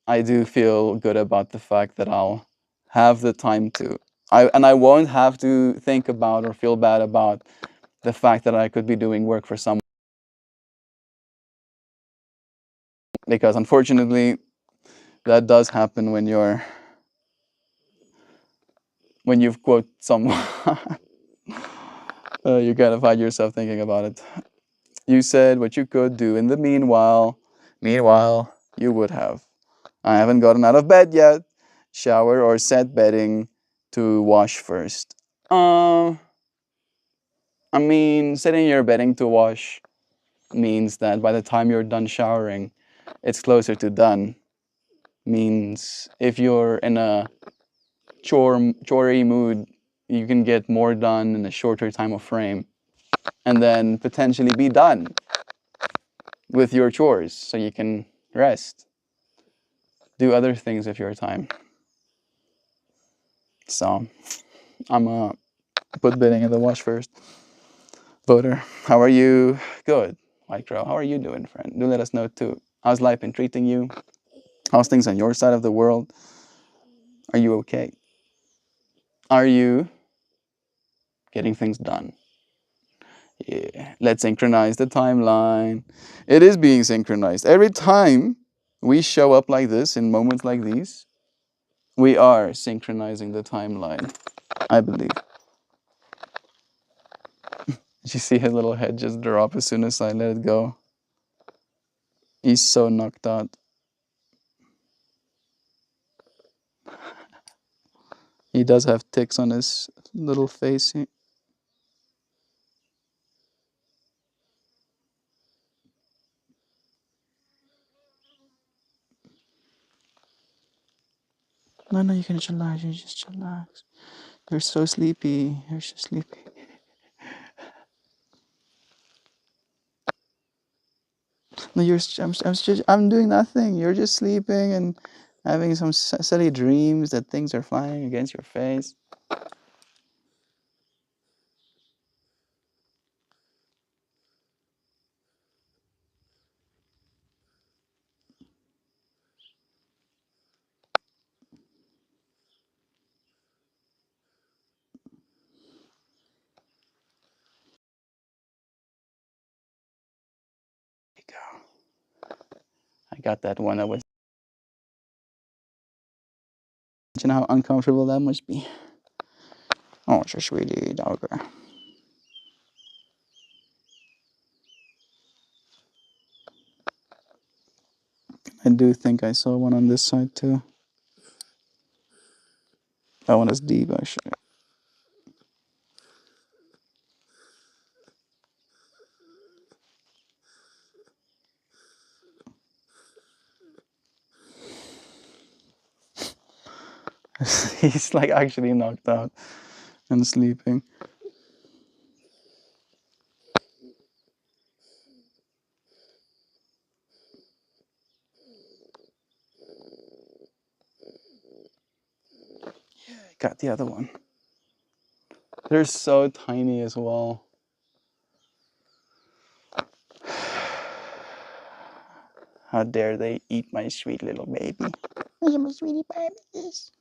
S1: I do feel good about the fact that I'll have the time to. I won't have to think about or feel bad about the fact that I could be doing work for someone. Because unfortunately, that does happen when you've quote someone. You gotta find yourself thinking about it. You said what you could do in the meanwhile. Meanwhile, you would have. I haven't gotten out of bed yet. Shower or set bedding to wash first. I mean, setting your bedding to wash means that by the time you're done showering, it's closer to done. Means if you're in a chorey mood, you can get more done in a shorter time of frame, and then potentially be done with your chores, so you can rest, do other things with your time. So I'm put bedding in the wash first. Voter, how are you? Good. White Crow, how are you doing, friend? Do let us know too. How's life been treating you? How's things on your side of the world? Are you okay? Are you getting things done? Yeah. Let's synchronize the timeline. It is being synchronized. Every time we show up like this in moments like these, we are synchronizing the timeline, I believe. Did you see his little head just drop as soon as I let it go? He's so knocked out. He does have ticks on his little face. No, no, you can chillax. You just chillax. You're so sleepy. You're so sleepy. No, I'm doing nothing. You're just sleeping and having some silly dreams that things are flying against your face. There you go. I got that one. That was. You know how uncomfortable that must be. Oh, it's a sweetie dogger. I do think I saw one on this side too. That one is deep, actually. He's like actually knocked out and sleeping. Got the other one. They're so tiny as well. How dare they eat my sweet little baby. My sweetie babies.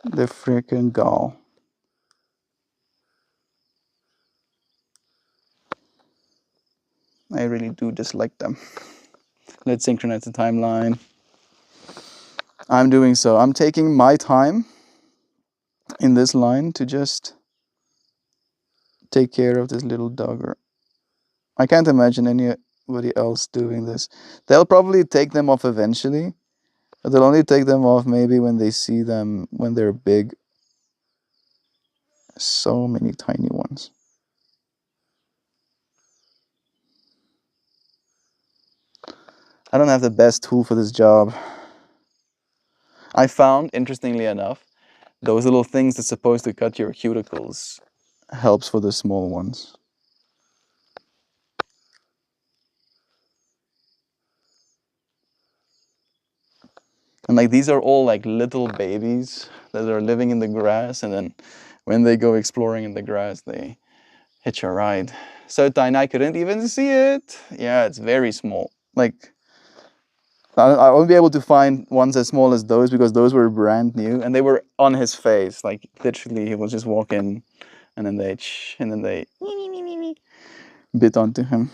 S1: The freaking gall. I really do dislike them. Let's synchronize the timeline. I'm doing so. I'm taking my time in this line to just take care of this little dogger. I can't imagine anybody else doing this. They'll probably take them off eventually, but they'll only take them off maybe when they see them when they're big. So many tiny ones. I don't have the best tool for this job. I found, interestingly enough, those little things that's supposed to cut your cuticles helps for the small ones. And like these are all like little babies that are living in the grass, and then when they go exploring in the grass, they hitch a ride. So tiny I couldn't even see it. Yeah, it's very small. Like I won't be able to find ones as small as those because those were brand new and they were on his face. Like literally, he was just walking, and then they bit onto him.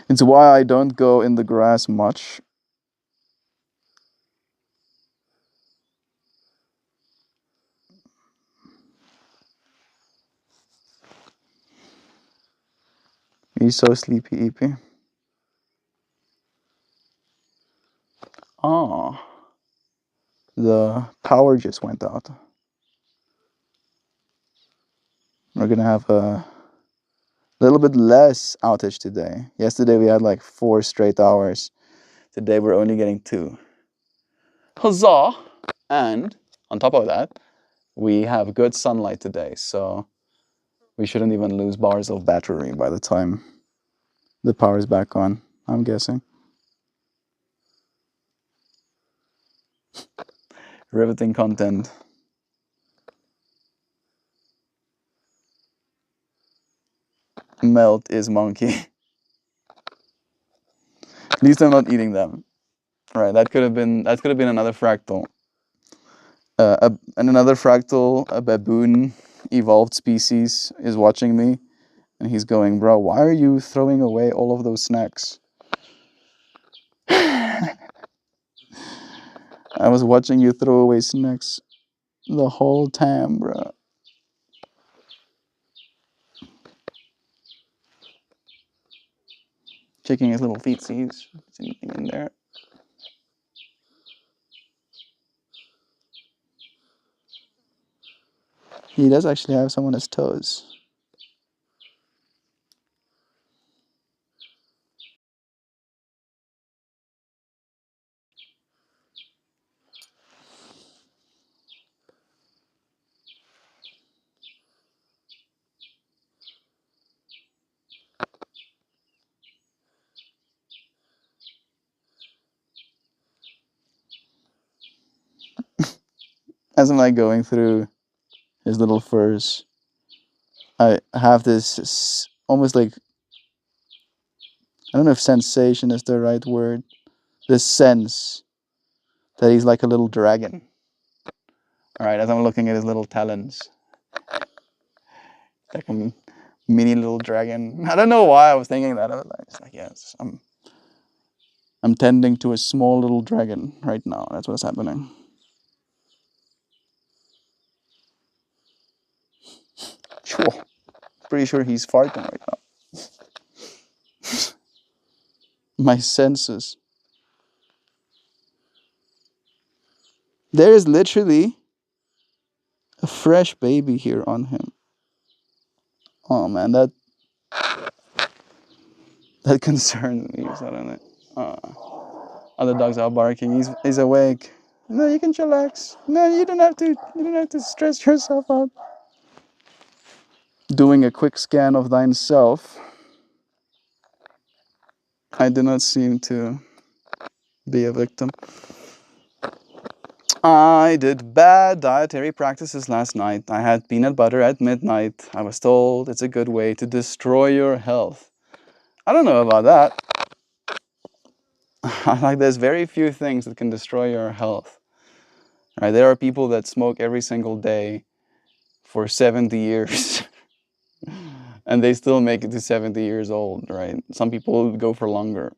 S1: It's why I don't go in the grass much. He's so sleepy, Eepy. Ah, the power just went out. We're gonna have a little bit less outage today. Yesterday we had like 4 straight hours. Today we're only getting 2. Huzzah! And on top of that, we have good sunlight today, so we shouldn't even lose bars of battery by the time the power is back on, I'm guessing. Riveting content. Melt is monkey. At least I'm not eating them. Right, that could have been another fractal. And another fractal, a baboon evolved species, is watching me, and he's going, "Bro, why are you throwing away all of those snacks?" I was watching you throw away snacks the whole time, bro. Checking his little feetsies. Is anything in there? He does actually have some on his toes. As I'm like going through his little furs, I have this almost like, I don't know if sensation is the right word, this sense that he's like a little dragon. All right, as I'm looking at his little talons, like a mini little dragon. I don't know why I was thinking that. I was like, yes, I'm tending to a small little dragon right now. That's what's happening. Sure. Pretty sure he's farting right now. My senses. There is literally a fresh baby here on him. Oh man, that concerns me suddenly. Uh, other dogs are barking. He's awake. No, you can chillax. No, you don't have to. You don't have to stress yourself out. Doing a quick scan of thine self, I do not seem to be a victim. I did bad dietary practices last night. I had peanut butter at midnight. I was told it's a good way to destroy your health. I don't know about that. Like, there's very few things that can destroy your health. Right? There are people that smoke every single day for 70 years and they still make it to 70 years old, right? Some people go for longer.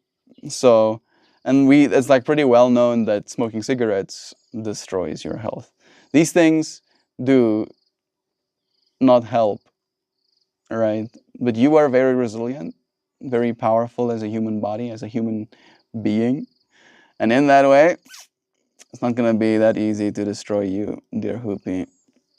S1: So, and it's like pretty well known that smoking cigarettes destroys your health. These things do not help, right? But you are very resilient, very powerful as a human body, as a human being. And in that way, it's not gonna be that easy to destroy you, dear Hoopy.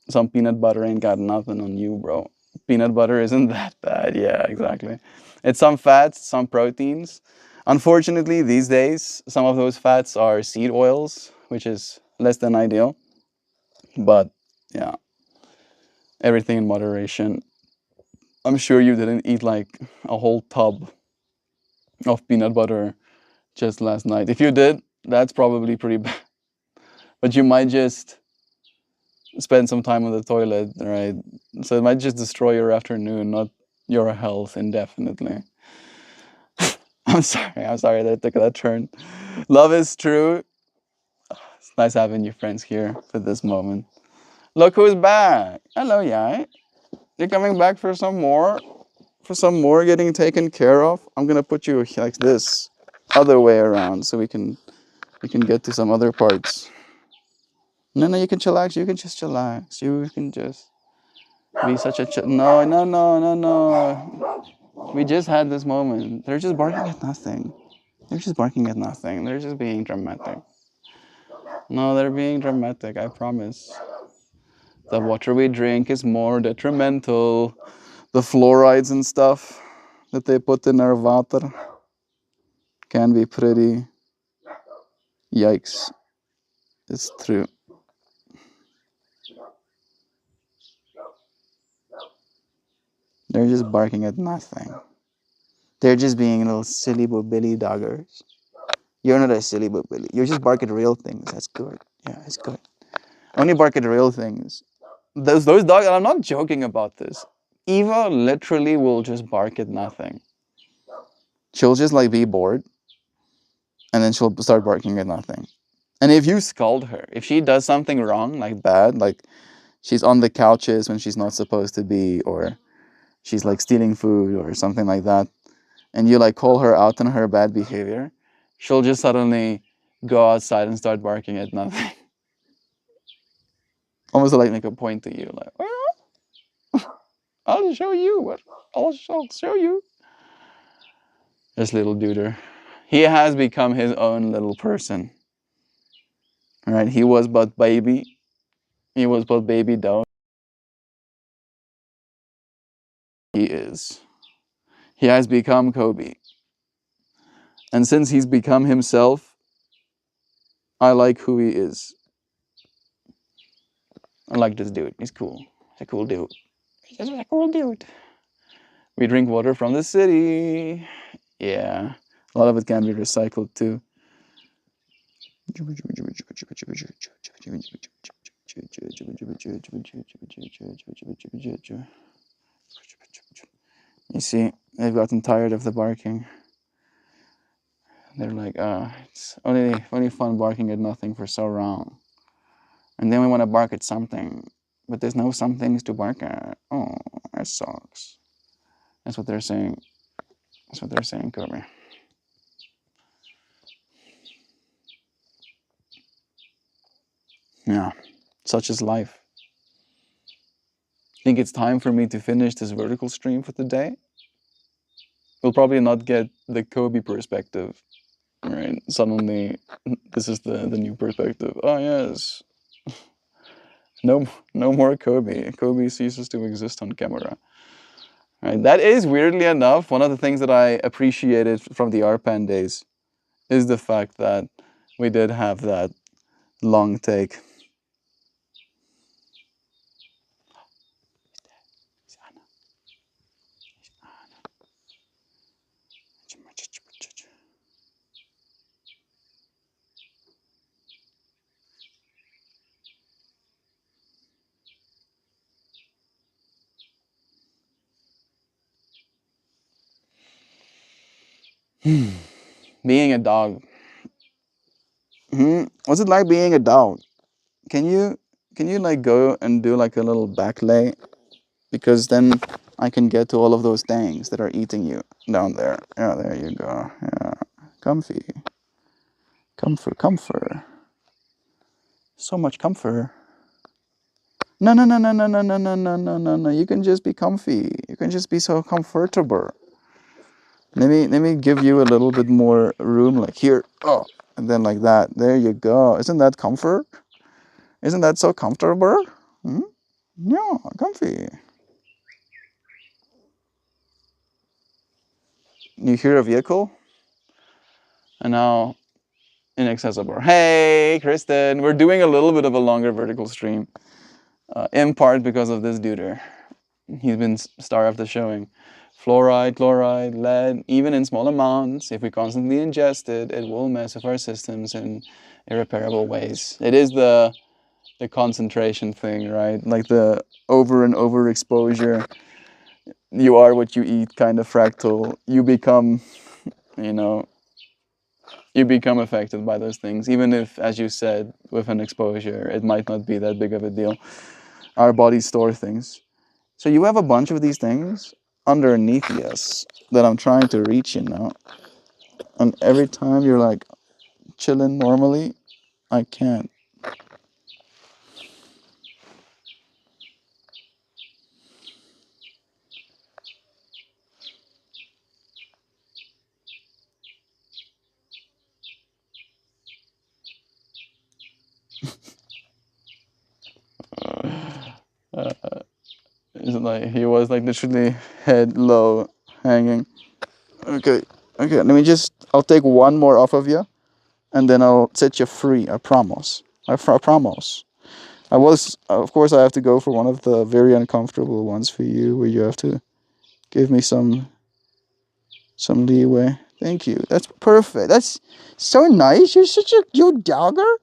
S1: Some peanut butter ain't got nothing on you, bro. Peanut butter isn't that bad. Yeah, exactly. It's some fats, some proteins. Unfortunately, these days, some of those fats are seed oils, which is less than ideal. But yeah, everything in moderation. I'm sure you didn't eat like a whole tub of peanut butter just last night. If you did, that's probably pretty bad. But you might just spend some time on the toilet, right? So it might just destroy your afternoon, not your health indefinitely. I'm sorry that took that turn. Love is true. It's nice having you friends here for this moment. Look who's back. Hello, Yai. You're coming back for some more? For some more getting taken care of? I'm gonna put you like this, other way around, so we can get to some other parts. No, you can chillax. You can just chillax. You can just be such a no. We just had this moment. They're just barking at nothing. They're just barking at nothing. They're just being dramatic. No, they're being dramatic, I promise. The water we drink is more detrimental. The fluorides and stuff that they put in our water can be pretty yikes. It's true. They're just barking at nothing. They're just being little silly billy doggers. You're not a silly billy. You're just barking at real things. That's good. Yeah, it's good. Only bark at real things. Those dogs, and I'm not joking about this. Eva literally will just bark at nothing. She'll just like be bored and then she'll start barking at nothing. And if you scold her, if she does something wrong, like bad, like she's on the couches when she's not supposed to be, or she's like stealing food or something like that, and you like call her out on her bad behavior, she'll just suddenly go outside and start barking at nothing. Almost like make a point to you, like, well, I'll show you what I'll show you. This little duder. He has become his own little person. Right? He was but baby. He was but baby doll. He is. He has become Kobe. And since he's become himself, I like who he is. I like this dude. He's cool. He's a cool dude. He's just a cool dude. We drink water from the city. Yeah. A lot of it can be recycled too. You see, they've gotten tired of the barking. They're like, it's only fun barking at nothing for so long. And then we want to bark at something, but there's no some things to bark at. Oh, that sucks. That's what they're saying. That's what they're saying, Kobe. Yeah, such is life. Think it's time for me to finish this vertical stream for the day? We'll probably not get the Kobe perspective right? Suddenly, this is the new perspective. Oh yes, no more Kobe. Kobe ceases to exist on camera. Right? That is weirdly enough one of the things that I appreciated from the Arpan days is the fact that we did have that long take. Being a dog. What's it like being a dog? Can you like go and do like a little back lay? Because then I can get to all of those things that are eating you down there. Yeah, there you go. Yeah. Comfy. Comfort. So much comfort. No, no, no, no, no, no, no, no, no, no, no, no. You can just be comfy. You can just be so comfortable. Let me give you a little bit more room, like here. Oh, and then like that. There you go. Isn't that comfort? Isn't that so comfortable? Hmm? Yeah, comfy. You hear a vehicle, and now inaccessible. Hey, Kristen, we're doing a little bit of a longer vertical stream, in part because of this duder. He's been star of the showing. Fluoride, chloride, lead, even in small amounts, if we constantly ingest it, it will mess with our systems in irreparable ways. It is the concentration thing, right? Like the over and over exposure. You are what you eat kind of fractal. You become, you know, you become affected by those things, even if, as you said, with an exposure, it might not be that big of a deal. Our bodies store things. So you have a bunch of these things underneath us that I'm trying to reach, and every time you're like chilling normally, I can't. Uh, it's like he was like literally head low, hanging. Okay, okay. I'll take one more off of you, and then I'll set you free. I promise. I promise. Of course, I have to go for one of the very uncomfortable ones for you, where you have to give me some leeway. Thank you. That's perfect. That's so nice. You dogger.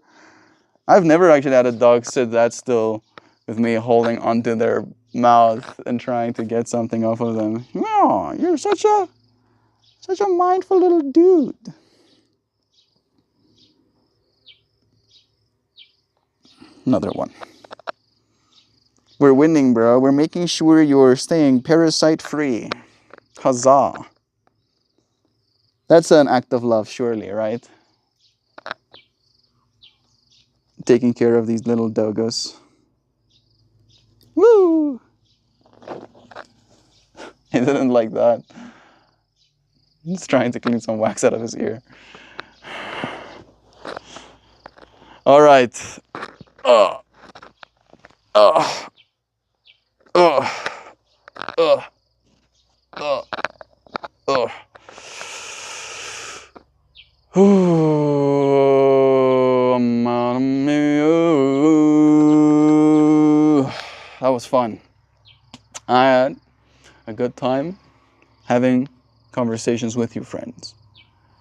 S1: I've never actually had a dog sit that still with me holding onto their mouth and trying to get something off of them. No, you're such a mindful little dude. Another one. We're winning, bro. We're making sure you're staying parasite free. Huzzah. That's an act of love, surely, right? Taking care of these little doggos. Woo! He didn't like that. He's trying to clean some wax out of his ear. All right. Oh, oh, oh, oh, oh, oh. That was fun. I had a good time having conversations with you, friends.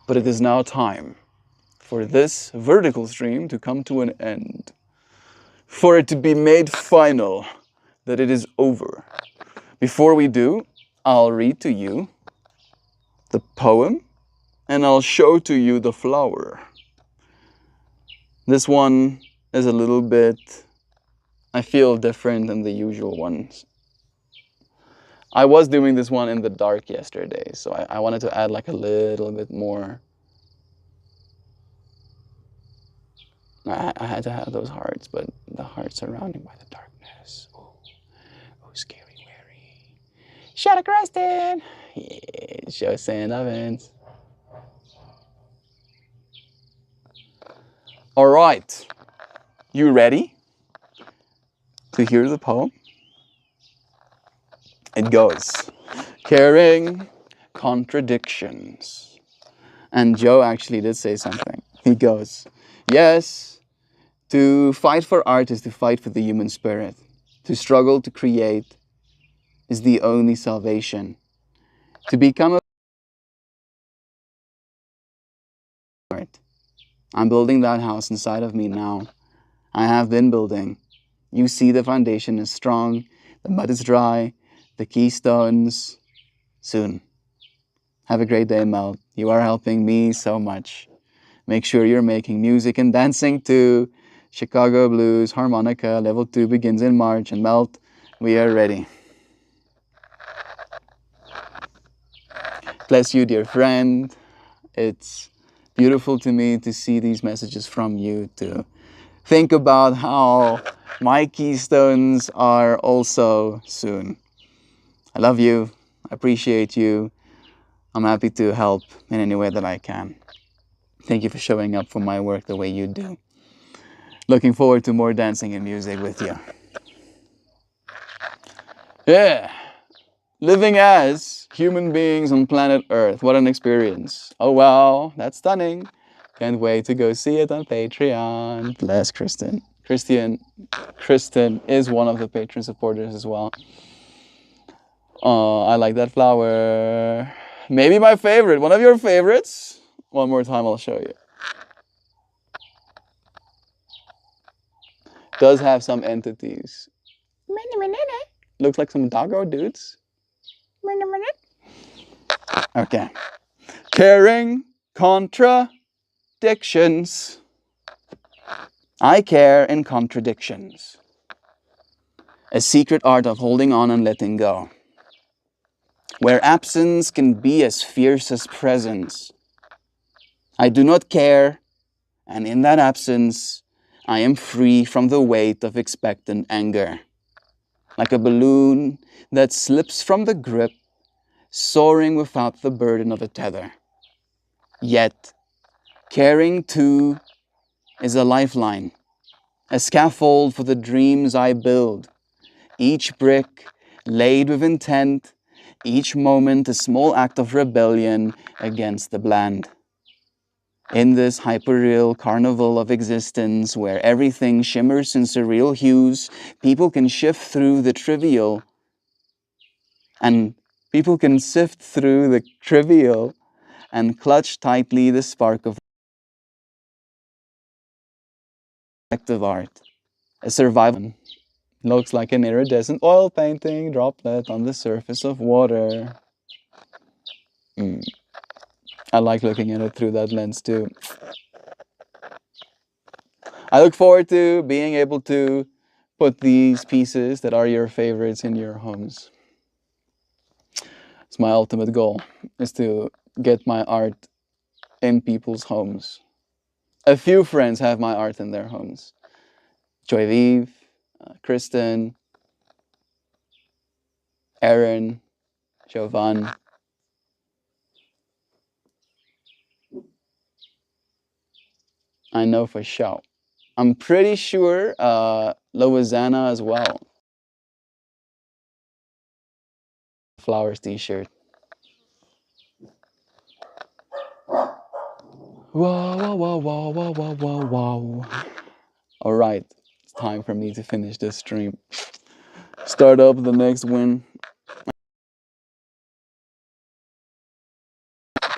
S1: But it is now time for this vertical stream to come to an end. For it to be made final that it is over. Before we do, I'll read to you the poem and I'll show to you the flower. This one is a little bit, I feel, different than the usual ones. I was doing this one in the dark yesterday, so I wanted to add like a little bit more. I had to have those hearts, but the hearts surrounded by the darkness. Ooh, scary, wary. Shadow Crested! Yeah, show Sand Ovens. All right. You ready to hear the poem? It goes. Caring contradictions. And Joe actually did say something. He goes, yes, to fight for art is to fight for the human spirit. To struggle to create is the only salvation. To become a art. I'm building that house inside of me now. I have been building. You see the foundation is strong, the mud is dry, the keystones soon. Have a great day, Mel. You are helping me so much. Make sure you're making music and dancing too. Chicago Blues, harmonica, level 2 begins in March, and Melt, we are ready. Bless you, dear friend. It's beautiful to me to see these messages from you, to think about how my keystones are also soon. I love you. I appreciate you. I'm happy to help in any way that I can. Thank you for showing up for my work the way you do. Looking forward to more dancing and music with you. Yeah. Living as human beings on planet Earth. What an experience. Oh wow, that's stunning. Can't wait to go see it on Patreon. Bless Kristen. Kristen is one of the patron supporters as well. Oh, I like that flower. Maybe my favorite. One of your favorites? One more time, I'll show you. Does have some entities. Looks like some doggo dudes. Okay. Caring contradictions. I care in contradictions. A secret art of holding on and letting go. Where absence can be as fierce as presence. I do not care, and in that absence, I am free from the weight of expectant anger. Like a balloon that slips from the grip, soaring without the burden of a tether. Yet, caring too is a lifeline, a scaffold for the dreams I build. Each brick laid with intent, each moment a small act of rebellion against the bland. In this hyperreal carnival of existence where everything shimmers in surreal hues, people can shift through the trivial and people can sift through the trivial and clutch tightly the spark of active art. A survival looks like an iridescent oil painting droplet on the surface of water. I like looking at it through that lens too. I look forward to being able to put these pieces that are your favorites in your homes. It's my ultimate goal, is to get my art in people's homes. A few friends have my art in their homes. Joy Vive, Kristen, Aaron, Jovan. I know for sure. I'm pretty sure Louisiana as well. Flowers t-shirt. Whoa, whoa, whoa, whoa, whoa, whoa, whoa. All right, it's time for me to finish this stream. Start up the next win.